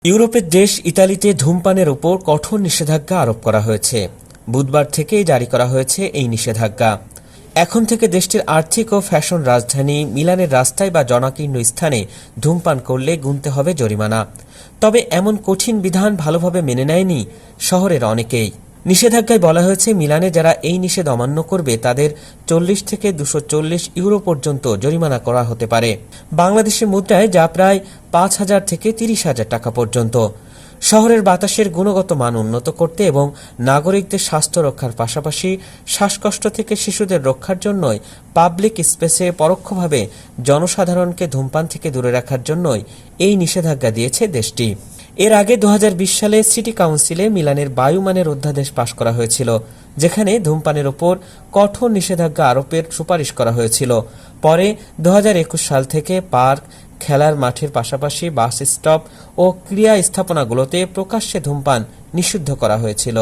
ইউরোপের দেশ ইতালিতে ধূমপানের উপর কঠোর নিষেধাজ্ঞা আরোপ করা হয়েছে। বুধবার থেকেই জারি করা হয়েছে এই নিষেধাজ্ঞা। এখন থেকে দেশটির আর্থিক ও ফ্যাশন রাজধানী মিলানের রাস্তায় বা জনাকীর্ণ স্থানে ধূমপান করলে গুনতে হবে জরিমানা। তবে এমন কঠিন বিধান ভালোভাবে মেনে নেয়নি শহরের অনেকেই। নিষেধাজ্ঞায় বলা হয়েছে, মিলানে যারা এই নিষেধ অমান্য করবে তাদের 40 থেকে 240 ইউরো পর্যন্ত জরিমানা করা হতে পারে, বাংলাদেশের মুদ্রায় যা প্রায় 5,000 থেকে 30,000 টাকা পর্যন্ত। শহরের বাতাসের গুণগত মান উন্নত করতে এবং নাগরিকদের স্বাস্থ্য রক্ষার পাশাপাশি শ্বাসকষ্ট থেকে শিশুদের রক্ষার জন্যই পাবলিক স্পেসে পরোক্ষভাবে জনসাধারণকে ধূমপান থেকে দূরে রাখার জন্যই এই নিষেধাজ্ঞা দিয়েছে দেশটি। এর আগে 2020 সালে সিটি কাউন্সিলে মিলানের বায়ুমানের অধ্যাদেশ পাশ করা হয়েছিল, যেখানে ধূমপানের ওপর কঠোর নিষেধাজ্ঞা আরোপের সুপারিশ করা হয়েছিল। পরে 2021 সাল থেকে পার্ক, খেলার মাঠের পাশাপাশি বাস স্টপ ও ক্রীড়া স্থাপনাগুলোতে প্রকাশ্যে ধূমপান নিষিদ্ধ করা হয়েছিল।